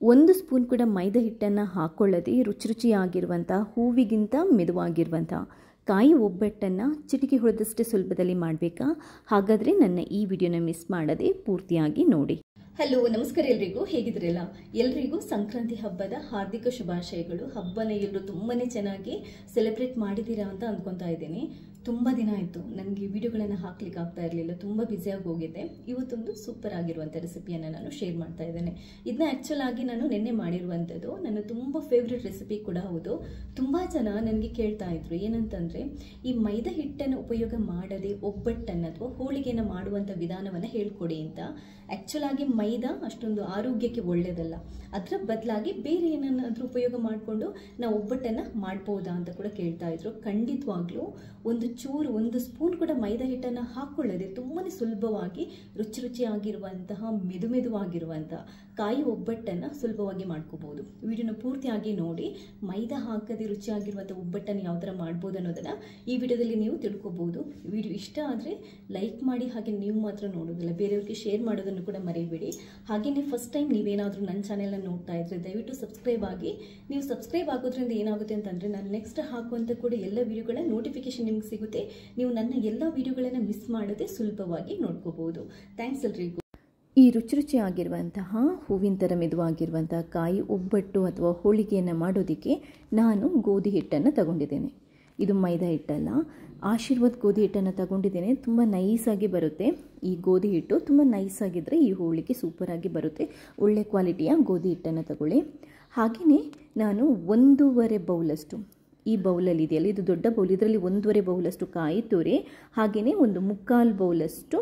1 spoon ಕೂಡ ಮೈದಾ ಹಿಟ್ಟನ್ನು ಹಾಕೊಳ್ಳದೆ ರುಚಿಯಾಗಿರುವಂಥ ಹೂವಿಗಿಂತ ಮೆದುವಾಗಿರುವಂಥ ಕಾಯಿ ಒಬ್ಬಟ್ಟನ್ನು ಚಿಟಿಕೆ ಹೊಡೆದಷ್ಟೇ ಸುಲಭದಲ್ಲಿ ಮಾಡಬೇಕಾ? ಹಾಗಾದರೆ ನನ್ನ ಈ ವಿಡಿಯೋನ ಮಿಸ್ ಮಾಡದೆ ಪೂರ್ತಿಯಾಗಿ ನೋಡಿ. ಹಲೋ, ನಮಸ್ಕಾರ ಎಲ್ರಿಗೂ. ಹೇಗಿದ್ರಲ್ಲ? ಎಲ್ರಿಗೂ ಸಂಕ್ರಾಂತಿ ಹಬ್ಬದ ಹಾರ್ದಿಕ ಶುಭಾಶಯಗಳು. ಹಬ್ಬನ ಎಲ್ಲರೂ ತುಂಬಾನೇ ಚೆನ್ನಾಗಿ ಸೆಲೆಬ್ರೇಟ್ ಮಾಡಿದ್ದೀರಾ ಅಂತ ಅಂದ್ಕೊತಾ ಇದ್ದೀನಿ. ತುಂಬ ದಿನ ಆಯಿತು ನನಗೆ ವಿಡಿಯೋಗಳನ್ನು ಹಾಕ್ಲಿಕ್ಕೆ ಆಗ್ತಾ ಇರಲಿಲ್ಲ, ತುಂಬ ಬ್ಯುಸಿಯಾಗಿ ಹೋಗಿದ್ದೆ. ಇವತ್ತೊಂದು ಸೂಪರ್ ಆಗಿರುವಂಥ ರೆಸಿಪಿಯನ್ನು ನಾನು ಶೇರ್ ಮಾಡ್ತಾ ಇದ್ದೇನೆ. ಇದನ್ನ ಆ್ಯಕ್ಚುಲ್ ಆಗಿ ನಾನು ನಿನ್ನೆ ಮಾಡಿರುವಂಥದ್ದು. ನನ್ನ ತುಂಬ ಫೇವ್ರೆಟ್ ರೆಸಿಪಿ ಕೂಡ ಹೌದು. ತುಂಬ ಜನ ನನಗೆ ಕೇಳ್ತಾ ಇದ್ರು ಏನಂತಂದರೆ, ಈ ಮೈದಾ ಹಿಟ್ಟನ್ನು ಉಪಯೋಗ ಮಾಡದೆ ಒಬ್ಬಟ್ಟನ್ನು ಅಥವಾ ಹೋಳಿಗೆಯನ್ನು ಮಾಡುವಂಥ ವಿಧಾನವನ್ನು ಹೇಳ್ಕೊಡಿ ಅಂತ. ಆ್ಯಕ್ಚುಲ್ ಆಗಿ ಮೈದಾ ಅಷ್ಟೊಂದು ಆರೋಗ್ಯಕ್ಕೆ ಒಳ್ಳೆಯದಲ್ಲ, ಅದರ ಬದಲಾಗಿ ಬೇರೆ ಏನನ್ನಾದರೂ ಉಪಯೋಗ ಮಾಡಿಕೊಂಡು ನಾವು ಒಬ್ಬಟ್ಟನ್ನು ಮಾಡ್ಬೋದಾ ಅಂತ ಕೂಡ ಕೇಳ್ತಾ ಇದ್ರು. ಖಂಡಿತವಾಗ್ಲೂ ಒಂದು ಸ್ಪೂನ್ ಕೂಡ ಮೈದಾ ಹಿಟ್ಟನ್ನು ಹಾಕ್ಕೊಳ್ಳದೆ ತುಂಬಾ ಸುಲಭವಾಗಿ ರುಚಿಯಾಗಿರುವಂತಹ ಮೆದುವಾಗಿರುವಂತಹ ಕಾಯಿ ಒಬ್ಬಟ್ಟನ್ನು ಸುಲಭವಾಗಿ ಮಾಡ್ಕೋಬಹುದು. ವಿಡಿಯೋನ ಪೂರ್ತಿಯಾಗಿ ನೋಡಿ. ಮೈದಾ ಹಾಕದೆ ರುಚಿಯಾಗಿರುವಂಥ ಒಬ್ಬಟ್ಟನ್ನು ಯಾವ ಥರ ಮಾಡ್ಬೋದು ಅನ್ನೋದನ್ನು ಈ ವಿಡಿಯೋದಲ್ಲಿ ನೀವು ತಿಳ್ಕೊಬಹುದು. ವಿಡಿಯೋ ಇಷ್ಟ ಆದರೆ ಲೈಕ್ ಮಾಡಿ, ಹಾಗೆ ನೀವು ಮಾತ್ರ ನೋಡೋದಿಲ್ಲ, ಬೇರೆಯವ್ರಿಗೆ ಶೇರ್ ಮಾಡೋದನ್ನು ಕೂಡ ಮರಿಬೇಡಿ. ಹಾಗೆಯೇ ಫಸ್ಟ್ ಟೈಮ್ ನೀವೇನಾದರೂ ನನ್ನ ಚಾನೆಲ್ನ ನೋಡ್ತಾ ಇದ್ರೆ ದಯವಿಟ್ಟು ಸಬ್ಸ್ಕ್ರೈಬ್ ಆಗಿ. ನೀವು ಸಬ್ಸ್ಕ್ರೈಬ್ ಆಗೋದ್ರಿಂದ ಏನಾಗುತ್ತೆ ಅಂತಂದರೆ ನಾನು ನೆಕ್ಸ್ಟ್ ಹಾಕುವಂಥ ಕೂಡ ಎಲ್ಲ ವಿಡಿಯೋಗಳ ನೋಟಿಫಿಕೇಶನ್ ನಿಮ್ಗೆ ಸಿಗುತ್ತೆ. ನೀವು ನನ್ನ ಎಲ್ಲ ವಿಡಿಯೋಗಳನ್ನು ಮಿಸ್ ಮಾಡದೆ ಸುಲಭವಾಗಿ ನೋಡ್ಕೋಬಹುದು. ಥ್ಯಾಂಕ್ಸ್ ಎಲ್ರಿಗೂ. ಈ ರುಚಿಯಾಗಿರುವಂತಹ ಹೂವಿನ ಥರ ಮೆದುವಾಗಿರುವಂತಹ ಕಾಯಿ ಒಬ್ಬಟ್ಟು ಅಥವಾ ಹೋಳಿಗೆಯನ್ನು ಮಾಡೋದಕ್ಕೆ ನಾನು ಗೋಧಿ ಹಿಟ್ಟನ್ನು ತಗೊಂಡಿದ್ದೇನೆ. ಇದು ಮೈದಾ ಹಿಟ್ಟಲ್ಲ, ಆಶೀರ್ವಾದ್ ಗೋಧಿ ಹಿಟ್ಟನ್ನು ತಗೊಂಡಿದ್ದೇನೆ. ತುಂಬ ನೈಸಾಗಿ ಬರುತ್ತೆ ಈ ಗೋಧಿ ಹಿಟ್ಟು. ತುಂಬ ನೈಸಾಗಿದ್ದರೆ ಈ ಹೋಳಿಗೆ ಸೂಪರಾಗಿ ಬರುತ್ತೆ. ಒಳ್ಳೆ ಕ್ವಾಲಿಟಿಯ ಗೋಧಿ ಹಿಟ್ಟನ್ನು ತಗೊಳ್ಳಿ. ಹಾಗೆಯೇ ನಾನು 1.5 ಬೌಲಷ್ಟು, ಈ ಬೌಲಲ್ಲಿ ಇದೆಯಲ್ಲ ಇದು ದೊಡ್ಡ ಬೌಲ್, ಇದರಲ್ಲಿ 1.5 ಬೌಲಷ್ಟು ಕಾಯಿ ತುರಿ, ಹಾಗೆಯೇ 1/4 ಬೌಲಷ್ಟು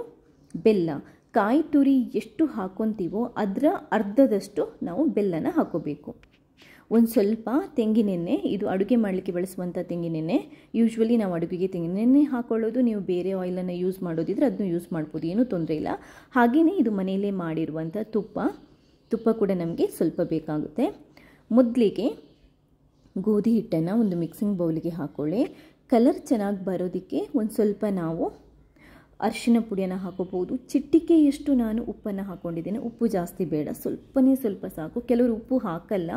ಬೆಲ್ಲ. ಕಾಯಿ ತುರಿ ಎಷ್ಟು ಹಾಕೊತೀವೋ ಅದರ ಅರ್ಧದಷ್ಟು ನಾವು ಬೆಲ್ಲನ ಹಾಕೋಬೇಕು. ಒಂದು ಸ್ವಲ್ಪ ತೆಂಗಿನೆಣ್ಣೆ, ಇದು ಅಡುಗೆ ಮಾಡಲಿಕ್ಕೆ ಬಳಸುವಂಥ ತೆಂಗಿನೆಣ್ಣೆ. ಯೂಶ್ವಲಿ ನಾವು ಅಡುಗೆಗೆ ತೆಂಗಿನೆಣ್ಣೆ ಹಾಕೊಳ್ಳೋದು, ನೀವು ಬೇರೆ ಆಯಿಲನ್ನು ಯೂಸ್ ಮಾಡೋದಿದ್ರೆ ಅದನ್ನು ಯೂಸ್ ಮಾಡ್ಬೋದು, ಏನೂ ತೊಂದರೆ ಇಲ್ಲ. ಹಾಗೆಯೇ ಇದು ಮನೆಯಲ್ಲೇ ಮಾಡಿರುವಂಥ ತುಪ್ಪ ಕೂಡ ನಮಗೆ ಸ್ವಲ್ಪ ಬೇಕಾಗುತ್ತೆ. ಮೊದಲಿಗೆ ಗೋಧಿ ಹಿಟ್ಟನ್ನು ಒಂದು ಮಿಕ್ಸಿಂಗ್ ಬೌಲಿಗೆ ಹಾಕ್ಕೊಳ್ಳಿ. ಕಲರ್ ಚೆನ್ನಾಗಿ ಬರೋದಕ್ಕೆ ಒಂದು ಸ್ವಲ್ಪ ನಾವು ಅರಿಶಿನ ಪುಡಿಯನ್ನು ಹಾಕೋಬೋದು. ಚಿಟಿಕೆಯಷ್ಟು ನಾನು ಉಪ್ಪನ್ನು ಹಾಕ್ಕೊಂಡಿದ್ದೇನೆ. ಉಪ್ಪು ಜಾಸ್ತಿ ಬೇಡ, ಸ್ವಲ್ಪ ಸಾಕು. ಕೆಲವರು ಉಪ್ಪು ಹಾಕಲ್ಲ.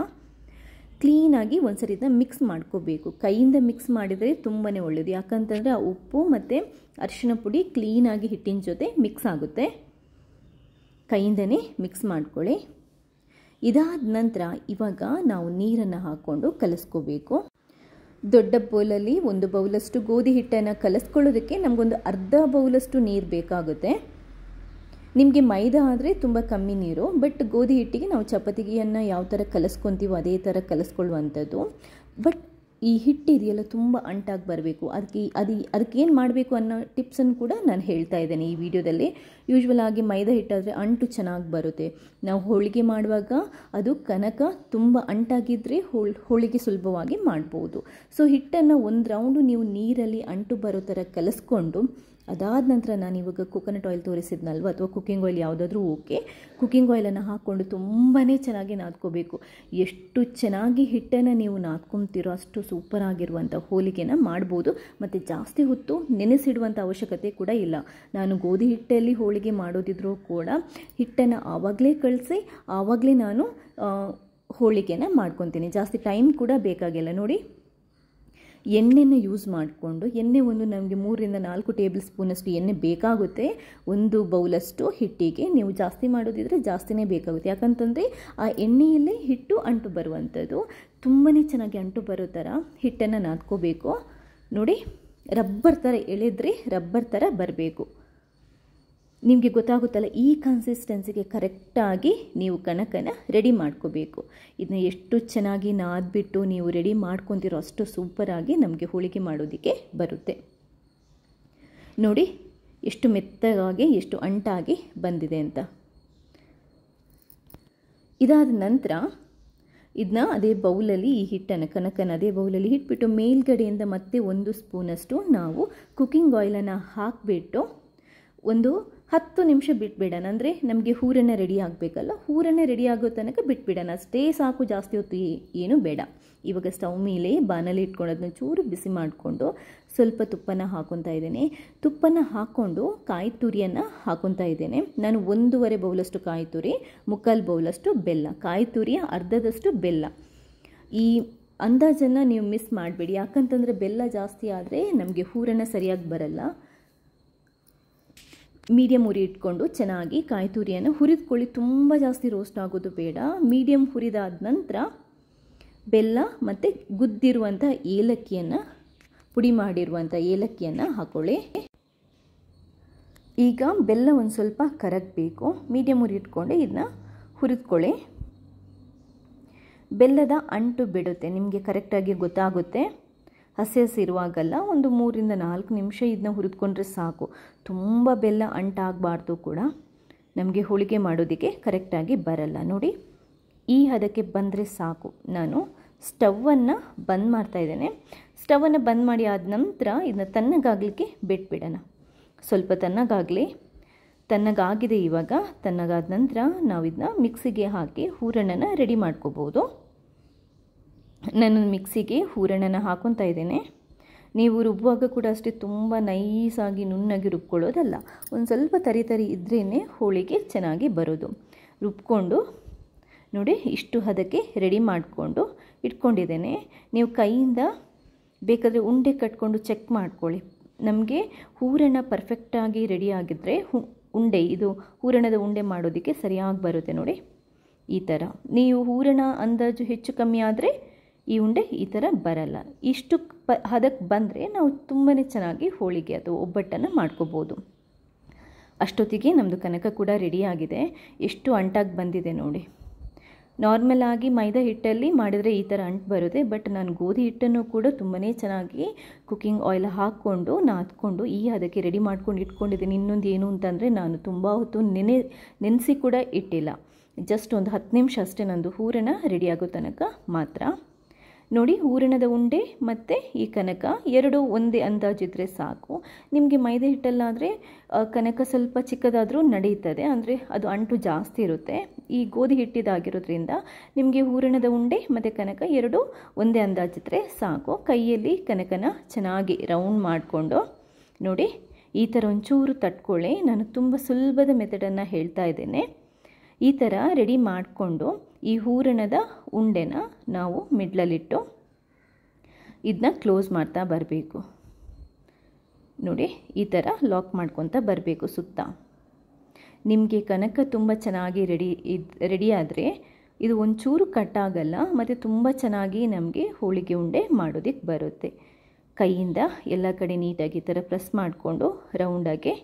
ಕ್ಲೀನಾಗಿ ಒಂದ್ಸರಿ ಇದನ್ನ ಮಿಕ್ಸ್ ಮಾಡ್ಕೋಬೇಕು. ಕೈಯಿಂದ ಮಿಕ್ಸ್ ಮಾಡಿದರೆ ತುಂಬಾ ಒಳ್ಳೆಯದು, ಯಾಕಂತಂದರೆ ಆ ಉಪ್ಪು ಮತ್ತು ಅರಿಶಿನ ಪುಡಿ ಕ್ಲೀನಾಗಿ ಹಿಟ್ಟಿನ ಜೊತೆ ಮಿಕ್ಸ್ ಆಗುತ್ತೆ. ಕೈಯಿಂದನೇ ಮಿಕ್ಸ್ ಮಾಡ್ಕೊಳ್ಳಿ. ಇದಾದ ನಂತರ ಇವಾಗ ನಾವು ನೀರನ್ನು ಹಾಕ್ಕೊಂಡು ಕಲಿಸ್ಕೋಬೇಕು. ದೊಡ್ಡ ಬೌಲಲ್ಲಿ 1 ಬೌಲಷ್ಟು ಗೋಧಿ ಹಿಟ್ಟನ್ನು ಕಲಿಸ್ಕೊಳ್ಳೋದಕ್ಕೆ ನಮಗೊಂದು ಅರ್ಧ ಬೌಲಷ್ಟು ನೀರು ಬೇಕಾಗುತ್ತೆ. ನಿಮಗೆ ಮೈದಾ ಆದರೆ ತುಂಬ ಕಮ್ಮಿ ನೀರು, ಬಟ್ ಗೋಧಿ ಹಿಟ್ಟಿಗೆ ನಾವು ಚಪಾತಿಯನ್ನು ಯಾವ ಥರ ಕಲಿಸ್ಕೊತೀವೋ ಅದೇ ಥರ ಕಲಿಸ್ಕೊಳ್ಳುವಂಥದ್ದು. ಬಟ್ ಈ ಹಿಟ್ಟು ಇದೆಯಲ್ಲ ತುಂಬ ಅಂಟಾಗಿ ಬರಬೇಕು. ಅದಕ್ಕೆ ಏನು ಮಾಡಬೇಕು ಅನ್ನೋ ಟಿಪ್ಸನ್ನು ಕೂಡ ನಾನು ಹೇಳ್ತಾ ಇದ್ದೇನೆ ಈ ವಿಡಿಯೋದಲ್ಲಿ. ಯೂಶ್ವಲ್ ಆಗಿ ಮೈದಾ ಹಿಟ್ಟಾದರೆ ಅಂಟು ಚೆನ್ನಾಗಿ ಬರುತ್ತೆ. ನಾವು ಹೋಳಿಗೆ ಮಾಡುವಾಗ ಅದು ಕನಕ ತುಂಬ ಅಂಟಾಗಿದ್ದರೆ ಹೋಳಿಗೆ ಸುಲಭವಾಗಿ ಮಾಡ್ಬೋದು. ಸೊ ಹಿಟ್ಟನ್ನು ಒಂದು ರೌಂಡು ನೀವು ನೀರಲ್ಲಿ ಅಂಟು ಬರೋ ಥರ ಕಲಿಸ್ಕೊಂಡು, ಅದಾದ ನಂತರ ನಾನು ಇವಾಗ ಕೋಕೋನಟ್ ಆಯಿಲ್ ತೋರಿಸಿದ್ನಲ್ವ, ಅಥವಾ ಕುಕ್ಕಿಂಗ್ ಆಯಿಲ್ ಯಾವುದಾದ್ರೂ ಓಕೆ, ಕುಕ್ಕಿಂಗ್ ಆಯಿಲನ್ನು ಹಾಕ್ಕೊಂಡು ತುಂಬಾ ಚೆನ್ನಾಗಿ ನಾದ್ಕೋಬೇಕು. ಎಷ್ಟು ಚೆನ್ನಾಗಿ ಹಿಟ್ಟನ್ನು ನೀವು ನಾದ್ಕೊತೀರೋ ಅಷ್ಟು ಸೂಪರಾಗಿರುವಂಥ ಹೋಳಿಗೆನ ಮಾಡ್ಬೋದು. ಮತ್ತು ಜಾಸ್ತಿ ಹೊತ್ತು ನೆನೆಸಿಡುವಂಥ ಅವಶ್ಯಕತೆ ಕೂಡ ಇಲ್ಲ. ನಾನು ಗೋಧಿ ಹಿಟ್ಟಲ್ಲಿ ಹೋಳಿಗೆ ಮಾಡೋದಿದ್ರೂ ಕೂಡ ಹಿಟ್ಟನ್ನು ಆವಾಗಲೇ ಕಳಿಸಿ ಆವಾಗಲೇ ನಾನು ಹೋಳಿಗೆನ ಮಾಡ್ಕೊತೀನಿ. ಜಾಸ್ತಿ ಟೈಮ್ ಕೂಡ ಬೇಕಾಗಿಲ್ಲ. ನೋಡಿ, ಎಣ್ಣೆನ ಯೂಸ್ ಮಾಡಿಕೊಂಡು, ಎಣ್ಣೆ ಒಂದು ನಮಗೆ 3ರಿಂದ 4 ಟೇಬಲ್ ಸ್ಪೂನಷ್ಟು ಎಣ್ಣೆ ಬೇಕಾಗುತ್ತೆ 1 ಬೌಲಷ್ಟು ಹಿಟ್ಟಿಗೆ. ನೀವು ಜಾಸ್ತಿ ಮಾಡೋದಿದ್ರೆ ಜಾಸ್ತಿನೇ ಬೇಕಾಗುತ್ತೆ, ಯಾಕಂತಂದರೆ ಆ ಎಣ್ಣೆಯಲ್ಲೇ ಹಿಟ್ಟು ಅಂಟು ಬರುವಂಥದ್ದು. ತುಂಬಾ ಚೆನ್ನಾಗಿ ಅಂಟು ಬರೋ ಥರ ಹಿಟ್ಟನ್ನು ನಾದ್ಕೋಬೇಕು. ನೋಡಿ, ರಬ್ಬರ್ ಥರ ಎಳೆದ್ರೆ ರಬ್ಬರ್ ಥರ ಬರಬೇಕು. ನಿಮಗೆ ಗೊತ್ತಾಗುತ್ತಲ್ಲ, ಈ ಕನ್ಸಿಸ್ಟೆನ್ಸಿಗೆ ಕರೆಕ್ಟಾಗಿ ನೀವು ಕಣಕನ ರೆಡಿ ಮಾಡ್ಕೋಬೇಕು. ಇದನ್ನ ಎಷ್ಟು ಚೆನ್ನಾಗಿ ನಾದ್ಬಿಟ್ಟು ನೀವು ರೆಡಿ ಮಾಡ್ಕೊತಿರೋ ಅಷ್ಟು ಸೂಪರಾಗಿ ನಮಗೆ ಹೋಳಿಗೆ ಮಾಡೋದಕ್ಕೆ ಬರುತ್ತೆ. ನೋಡಿ ಎಷ್ಟು ಮೆತ್ತಗಾಗಿ ಎಷ್ಟು ಅಂಟಾಗಿ ಬಂದಿದೆ ಅಂತ. ಇದಾದ ನಂತರ ಇದನ್ನ ಅದೇ ಬೌಲಲ್ಲಿ ಈ ಹಿಟ್ಟನ್ನು ಕನಕನ ಅದೇ ಬೌಲಲ್ಲಿ ಇಟ್ಬಿಟ್ಟು ಮೇಲ್ಗಡೆಯಿಂದ ಮತ್ತೆ 1 ಸ್ಪೂನಷ್ಟು ನಾವು ಕುಕ್ಕಿಂಗ್ ಆಯಿಲನ್ನು ಹಾಕಿಬಿಟ್ಟು ಒಂದು 10 ನಿಮಿಷ ಬಿಟ್ಬಿಡೋಣ. ಅಂದರೆ ನಮಗೆ ಹೂರಣ ರೆಡಿ ಆಗಬೇಕಲ್ಲ, ಹೂರಣ ರೆಡಿ ಆಗೋ ತನಕ ಬಿಟ್ಬಿಡೋಣ ಅಷ್ಟೇ ಸಾಕು, ಜಾಸ್ತಿ ಹೊತ್ತು ಏನೂ ಬೇಡ. ಇವಾಗ ಸ್ಟವ್ ಮೇಲೆ ಬಾಣಲೆ ಇಟ್ಕೊಂಡು ಅದನ್ನ ಚೂರು ಬಿಸಿ ಮಾಡಿಕೊಂಡು ಸ್ವಲ್ಪ ತುಪ್ಪನ ಹಾಕೊತಾ ಇದ್ದೇನೆ. ತುಪ್ಪನ ಹಾಕ್ಕೊಂಡು ಕಾಯಿ ತುರಿಯನ್ನು ಹಾಕೊತಾ ಇದ್ದೇನೆ. ನಾನು 1.5 ಬೌಲಷ್ಟು ಕಾಯಿ ತುರಿ, 3/4 ಬೌಲಷ್ಟು ಬೆಲ್ಲ, ಕಾಯಿ ತುರಿಯ ಅರ್ಧದಷ್ಟು ಬೆಲ್ಲ. ಈ ಅಂದಾಜನ್ನು ನೀವು ಮಿಸ್ ಮಾಡಬೇಡಿ, ಯಾಕಂತಂದರೆ ಬೆಲ್ಲ ಜಾಸ್ತಿ ಆದರೆ ನಮಗೆ ಹೂರಣ ಸರಿಯಾಗಿ ಬರಲ್ಲ. ಮೀಡಿಯಮ್ ಉರಿ ಇಟ್ಕೊಂಡು ಚೆನ್ನಾಗಿ ಕಾಯಿ ತುರಿಯನ್ನು ಹುರಿದುಕೊಳ್ಳಿ. ತುಂಬ ಜಾಸ್ತಿ ರೋಸ್ಟ್ ಆಗೋದು ಬೇಡ. ಮೀಡಿಯಮ್ ಹುರಿದಾದ ನಂತರ ಬೆಲ್ಲ ಮತ್ತು ಗುದ್ದಿರುವಂಥ ಏಲಕ್ಕಿಯನ್ನು, ಪುಡಿ ಮಾಡಿರುವಂಥ ಏಲಕ್ಕಿಯನ್ನು ಹಾಕೊಳ್ಳಿ. ಈಗ ಬೆಲ್ಲ ಒಂದು ಸ್ವಲ್ಪ ಕರಗಬೇಕು. ಮೀಡಿಯಮ್ ಉರಿ ಇಟ್ಕೊಂಡು ಇದನ್ನ ಹುರಿದುಕೊಳ್ಳಿ. ಬೆಲ್ಲದ ಅಂಟು ಬಿಡುತ್ತೆ, ನಿಮಗೆ ಕರೆಕ್ಟಾಗಿ ಗೊತ್ತಾಗುತ್ತೆ. ಹಸಿ ಇರುವಾಗಲ್ಲ, ಒಂದು 3 ರಿಂದ 4 ನಿಮಿಷ ಇದನ್ನ ಹುರಿದುಕೊಂಡ್ರೆ ಸಾಕು. ತುಂಬ ಬೆಲ್ಲ ಅಂಟಾಗಬಾರ್ದು ಕೂಡ, ನಮಗೆ ಹೋಳಿಗೆ ಮಾಡೋದಕ್ಕೆ ಕರೆಕ್ಟಾಗಿ ಬರಲ್ಲ. ನೋಡಿ, ಈ ಹದಕ್ಕೆ ಬಂದರೆ ಸಾಕು. ನಾನು ಸ್ಟವನ್ನು ಬಂದ್ ಮಾಡ್ತಾಯಿದ್ದೇನೆ. ಸ್ಟವನ್ನು ಬಂದ್ ಮಾಡಿ ಆದ ನಂತರ ಇದನ್ನ ತಣ್ಣಗಾಗಲಿಕ್ಕೆ ಬಿಟ್ಬಿಡೋಣ. ಸ್ವಲ್ಪ ತಣ್ಣಗಾಗಲಿ. ತಣ್ಣಗಾಗಿದೆ. ಇವಾಗ ತಣ್ಣಗಾದ ನಂತರ ನಾವು ಇದನ್ನ ಮಿಕ್ಸಿಗೆ ಹಾಕಿ ಹೂರಣನ ರೆಡಿ ಮಾಡ್ಕೋಬೋದು. ನಾನು ಮಿಕ್ಸಿಗೆ ಹೂರಣನ ಹಾಕೊತಾ ಇದ್ದೇನೆ. ನೀವು ರುಬ್ಬುವಾಗ ಕೂಡ ಅಷ್ಟೇ ತುಂಬ ನೈಸಾಗಿ ನುಣ್ಣಗೆ ರುಬ್ಕೊಳ್ಳೋದಲ್ಲ, ಒಂದು ಸ್ವಲ್ಪ ತರಿ ಇದ್ರೇ ಹೋಳಿಗೆ ಚೆನ್ನಾಗಿ ಬರೋದು. ರುಬ್ಕೊಂಡು ನೋಡಿ, ಇಷ್ಟು ಹದಕ್ಕೆ ರೆಡಿ ಮಾಡಿಕೊಂಡು ಇಟ್ಕೊಂಡಿದ್ದೇನೆ. ನೀವು ಕೈಯಿಂದ ಬೇಕಾದರೆ ಉಂಡೆ ಕಟ್ಕೊಂಡು ಚೆಕ್ ಮಾಡ್ಕೊಳ್ಳಿ. ನಮಗೆ ಹೂರಣ ಪರ್ಫೆಕ್ಟಾಗಿ ರೆಡಿ ಆಗಿದ್ದರೆ ಉಂಡೆ, ಇದು ಹೂರಣದ ಉಂಡೆ ಮಾಡೋದಕ್ಕೆ ಸರಿಯಾಗಿ ಬರುತ್ತೆ. ನೋಡಿ, ಈ ಥರ. ನೀವು ಹೂರಣ ಅಂದಾಜು ಹೆಚ್ಚು ಕಮ್ಮಿ ಆದರೆ ಈ ಉಂಡೆ ಈ ಥರ ಬರಲ್ಲ. ಇಷ್ಟು ಹದಕ್ಕೆ ಬಂದರೆ ನಾವು ತುಂಬಾ ಚೆನ್ನಾಗಿ ಹೋಳಿಗೆ ಅಥವಾ ಒಬ್ಬಟ್ಟನ್ನು ಮಾಡ್ಕೋಬೋದು. ಅಷ್ಟೊತ್ತಿಗೆ ನಮ್ಮದು ಕನಕ ಕೂಡ ರೆಡಿಯಾಗಿದೆ. ಎಷ್ಟು ಅಂಟಾಗಿ ಬಂದಿದೆ ನೋಡಿ. ನಾರ್ಮಲ್ ಆಗಿ ಮೈದಾ ಹಿಟ್ಟಲ್ಲಿ ಮಾಡಿದರೆ ಈ ಥರ ಅಂಟು ಬರುತ್ತೆ. ಬಟ್ ನಾನು ಗೋಧಿ ಹಿಟ್ಟನ್ನು ಕೂಡ ತುಂಬಾ ಚೆನ್ನಾಗಿ ಕುಕ್ಕಿಂಗ್ ಆಯಿಲ್ ಹಾಕ್ಕೊಂಡು ನಾದ್ಕೊಂಡು ಈ ಹದಕ್ಕೆ ರೆಡಿ ಮಾಡ್ಕೊಂಡು ಇಟ್ಕೊಂಡಿದ್ದೀನಿ. ಇನ್ನೊಂದು ಏನು ಅಂತಂದರೆ, ನಾನು ತುಂಬ ಹೊತ್ತು ನೆನೆಸಿ ಕೂಡ ಇಟ್ಟಿಲ್ಲ. ಜಸ್ಟ್ ಒಂದು 10 ನಿಮಿಷ ಅಷ್ಟೇ ನಂದು ಹೂರಣ ರೆಡಿಯಾಗೋ ತನಕ ಮಾತ್ರ. ನೋಡಿ, ಹೂರಣದ ಉಂಡೆ ಮತ್ತು ಈ ಕನಕ ಎರಡೂ ಒಂದೇ ಅಂದಾಜಿದ್ರೆ ಸಾಕು. ನಿಮಗೆ ಮೈದಾ ಹಿಟ್ಟಲ್ಲಾದರೆ ಕನಕ ಸ್ವಲ್ಪ ಚಿಕ್ಕದಾದರೂ ನಡೆಯುತ್ತದೆ, ಅಂದರೆ ಅದು ಅಂಟು ಜಾಸ್ತಿ ಇರುತ್ತೆ. ಈ ಗೋಧಿ ಹಿಟ್ಟಿದಾಗಿರೋದ್ರಿಂದ ನಿಮಗೆ ಹೂರಣದ ಉಂಡೆ ಮತ್ತು ಕನಕ ಎರಡೂ ಒಂದೇ ಅಂದಾಜಿದ್ರೆ ಸಾಕು. ಕೈಯಲ್ಲಿ ಕನಕನ ಚೆನ್ನಾಗಿ ರೌಂಡ್ ಮಾಡಿಕೊಂಡು ನೋಡಿ, ಈ ಥರ ಒಂಚೂರು ತಟ್ಕೊಳ್ಳಿ. ನಾನು ತುಂಬ ಸುಲಭದ ಮೆಥಡನ್ನು ಹೇಳ್ತಾ ಇದ್ದೇನೆ. ಈ ಥರ ರೆಡಿ ಮಾಡಿಕೊಂಡು ಈ ಹೂರಣದ ಉಂಡೆನ ನಾವು ಮಿಡ್ಲಲ್ಲಿಟ್ಟು ಇದನ್ನ ಕ್ಲೋಸ್ ಮಾಡ್ತಾ ಬರಬೇಕು. ನೋಡಿ, ಈ ಥರ ಲಾಕ್ ಮಾಡ್ಕೊತ ಬರಬೇಕು ಸುತ್ತ. ನಿಮಗೆ ಕನಕ ತುಂಬ ಚೆನ್ನಾಗಿ ರೆಡಿ ಆದರೆ ಇದು ಒಂಚೂರು ಕಟ್ಟಾಗಲ್ಲ ಮತ್ತು ತುಂಬ ಚೆನ್ನಾಗಿ ನಮಗೆ ಹೋಳಿಗೆ ಉಂಡೆ ಮಾಡೋದಕ್ಕೆ ಬರುತ್ತೆ. ಕೈಯಿಂದ ಎಲ್ಲ ಕಡೆ ನೀಟಾಗಿ ಈ ಥರ ಪ್ರೆಸ್ ಮಾಡಿಕೊಂಡು ರೌಂಡಾಗಿ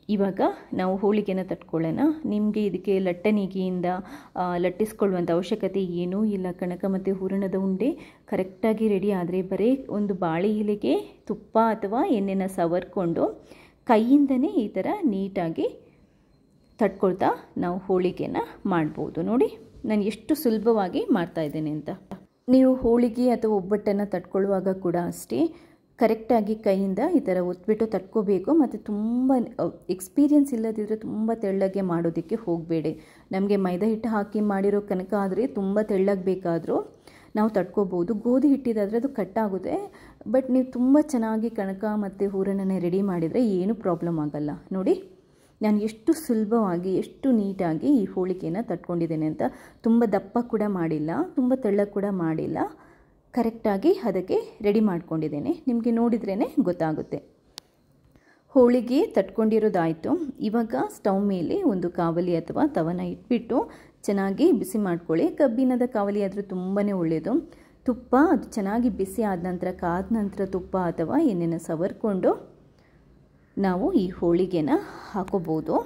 ಇವಾಗ ನಾವು ಹೋಳಿಗೆನ ತಟ್ಕೊಳ್ಳೋಣ. ನಿಮಗೆ ಇದಕ್ಕೆ ಲಟ್ಟಣಿಗೆಯಿಂದ ಲಟ್ಟಿಸ್ಕೊಳ್ಳುವಂಥ ಅವಶ್ಯಕತೆ ಏನೂ ಇಲ್ಲ. ಕನಕ ಮತ್ತು ಹೂರಣದ ಉಂಡೆ ಕರೆಕ್ಟಾಗಿ ರೆಡಿ ಆದರೆ ಬರೀ ಒಂದು ಬಾಳೆ ಎಲೆಗೆ ತುಪ್ಪ ಅಥವಾ ಎಣ್ಣೆನ ಸವರ್ಕೊಂಡು ಕೈಯಿಂದನೇ ಈ ಥರ ನೀಟಾಗಿ ತಟ್ಕೊಳ್ತಾ ನಾವು ಹೋಳಿಗೆನ ಮಾಡ್ಬೋದು. ನೋಡಿ, ನಾನು ಎಷ್ಟು ಸುಲಭವಾಗಿ ಮಾಡ್ತಾಯಿದ್ದೇನೆ ಅಂತ. ನೀವು ಹೋಳಿಗೆ ಅಥವಾ ಒಬ್ಬಟ್ಟನ್ನು ತಟ್ಕೊಳ್ಳುವಾಗ ಕೂಡ ಅಷ್ಟೇ ಕರೆಕ್ಟಾಗಿ ಕೈಯಿಂದ ಈ ಥರ ಒತ್ಬಿಟ್ಟು ತಟ್ಕೋಬೇಕು. ಮತ್ತು ತುಂಬ ಎಕ್ಸ್ಪೀರಿಯನ್ಸ್ ಇಲ್ಲದಿದ್ದರೆ ತುಂಬ ತೆಳ್ಳಗೆ ಮಾಡೋದಕ್ಕೆ ಹೋಗಬೇಡಿ. ನಮಗೆ ಮೈದಾ ಹಿಟ್ಟು ಹಾಕಿ ಮಾಡಿರೋ ಕನಕ ಆದರೆ ತುಂಬ ತೆಳ್ಳಗೆ ಬೇಕಾದರೂ ನಾವು ತಟ್ಕೋಬೋದು. ಗೋಧಿ ಹಿಟ್ಟಿದಾದರೆ ಅದು ಕಟ್ಟಾಗುತ್ತೆ. ಬಟ್ ನೀವು ತುಂಬ ಚೆನ್ನಾಗಿ ಕನಕ ಮತ್ತು ಹೂರಣನ ರೆಡಿ ಮಾಡಿದರೆ ಏನೂ ಪ್ರಾಬ್ಲಮ್ ಆಗಲ್ಲ. ನೋಡಿ, ನಾನು ಎಷ್ಟು ಸುಲಭವಾಗಿ ಎಷ್ಟು ನೀಟಾಗಿ ಈ ಹೋಳಿಗೆನ ತಟ್ಕೊಂಡಿದ್ದೇನೆ ಅಂತ. ತುಂಬ ದಪ್ಪ ಕೂಡ ಮಾಡಿಲ್ಲ, ತುಂಬ ತೆಳ್ಳಗೆ ಕೂಡ ಮಾಡಿಲ್ಲ. ಕರೆಕ್ಟಾಗಿ ಅದಕ್ಕೆ ರೆಡಿ ಮಾಡ್ಕೊಂಡಿದ್ದೇನೆ. ನಿಮಗೆ ನೋಡಿದ್ರೇ ಗೊತ್ತಾಗುತ್ತೆ. ಹೋಳಿಗೆ ತಟ್ಕೊಂಡಿರೋದಾಯಿತು. ಇವಾಗ ಸ್ಟವ್ ಮೇಲೆ ಒಂದು ಕಾವಲಿ ಅಥವಾ ತವನ ಇಟ್ಬಿಟ್ಟು ಚೆನ್ನಾಗಿ ಬಿಸಿ ಮಾಡ್ಕೊಳ್ಳಿ. ಕಬ್ಬಿಣದ ಕಾವಲಿ ಆದರೂ ತುಂಬಾ ಒಳ್ಳೆಯದು. ತುಪ್ಪ ಅದು ಚೆನ್ನಾಗಿ ಬಿಸಿ ಆದ ನಂತರ, ಕಾದ ನಂತರ ತುಪ್ಪ ಅಥವಾ ಎಣ್ಣೆನ ಸವರ್ಕೊಂಡು ನಾವು ಈ ಹೋಳಿಗೆನ ಹಾಕೋಬೋದು.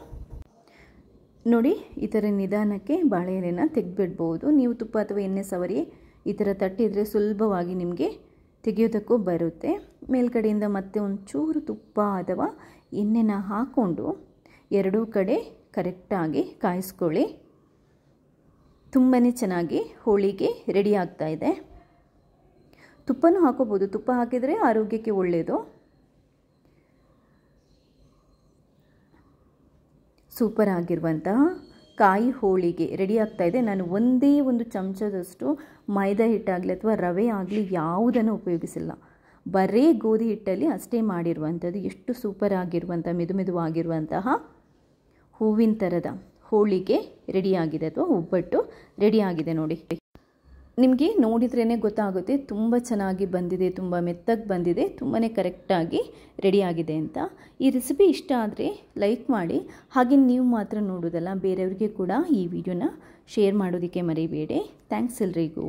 ನೋಡಿ, ಈ ಥರ ನಿಧಾನಕ್ಕೆ ಬಾಳೆ ಎಲೆನ ತೆಗೆದುಬಿಡ್ಬೋದು. ನೀವು ತುಪ್ಪ ಅಥವಾ ಎಣ್ಣೆ ಸವರಿ ಈ ಥರ ತಟ್ಟಿದರೆ ಸುಲಭವಾಗಿ ನಿಮಗೆ ತೆಗೆಯೋದಕ್ಕೂ ಬರುತ್ತೆ. ಮೇಲ್ಗಡೆಯಿಂದ ಮತ್ತೆ ಒಂಚೂರು ತುಪ್ಪ ಅಥವಾ ಎಣ್ಣೆನ ಹಾಕ್ಕೊಂಡು ಎರಡೂ ಕಡೆ ಕರೆಕ್ಟಾಗಿ ಕಾಯಿಸ್ಕೊಳ್ಳಿ. ತುಂಬಾ ಚೆನ್ನಾಗಿ ಹೋಳಿಗೆ ರೆಡಿ ಆಗ್ತಾ ಇದೆ. ತುಪ್ಪನೂ ಹಾಕೋಬೋದು. ತುಪ್ಪ ಹಾಕಿದರೆ ಆರೋಗ್ಯಕ್ಕೆ ಒಳ್ಳೆಯದು. ಸೂಪರ್ ಆಗಿರುವಂತಹ ಕಾಯಿ ಹೋಳಿಗೆ ರೆಡಿ ಆಗ್ತಾ ಇದೆ. ನಾನು ಒಂದೇ ಒಂದು ಚಮಚದಷ್ಟು ಮೈದಾ ಹಿಟ್ಟಾಗಲಿ ಅಥವಾ ರವೆ ಆಗಲಿ ಯಾವುದನ್ನು ಉಪಯೋಗಿಸಿಲ್ಲ. ಬರೀ ಗೋಧಿ ಹಿಟ್ಟಲ್ಲಿ ಅಷ್ಟೇ ಮಾಡಿರುವಂಥದ್ದು. ಎಷ್ಟು ಸೂಪರ್ ಆಗಿರುವಂಥ ಮೆದುಮೆದುವಾಗಿರುವಂತಹ ಹೂವಿನ ಥರದ ಹೋಳಿಗೆ ರೆಡಿಯಾಗಿದೆ ಅಥವಾ ಒಬ್ಬಟ್ಟು ರೆಡಿಯಾಗಿದೆ ನೋಡಿ. ನಿಮಗೆ ನೋಡಿದ್ರೇ ಗೊತ್ತಾಗುತ್ತೆ ತುಂಬ ಚೆನ್ನಾಗಿ ಬಂದಿದೆ, ತುಂಬ ಮೆತ್ತಗೆ ಬಂದಿದೆ, ತುಂಬಾ ಕರೆಕ್ಟಾಗಿ ರೆಡಿಯಾಗಿದೆ ಅಂತ. ಈ ರೆಸಿಪಿ ಇಷ್ಟ ಆದರೆ ಲೈಕ್ ಮಾಡಿ. ಹಾಗೆ ನೀವು ಮಾತ್ರ ನೋಡೋದಲ್ಲ, ಬೇರೆಯವ್ರಿಗೆ ಕೂಡ ಈ ವಿಡಿಯೋನ ಶೇರ್ ಮಾಡೋದಕ್ಕೆ ಮರಿಬೇಡಿ. ಥ್ಯಾಂಕ್ಸ್ ಎಲ್ರಿಗೂ.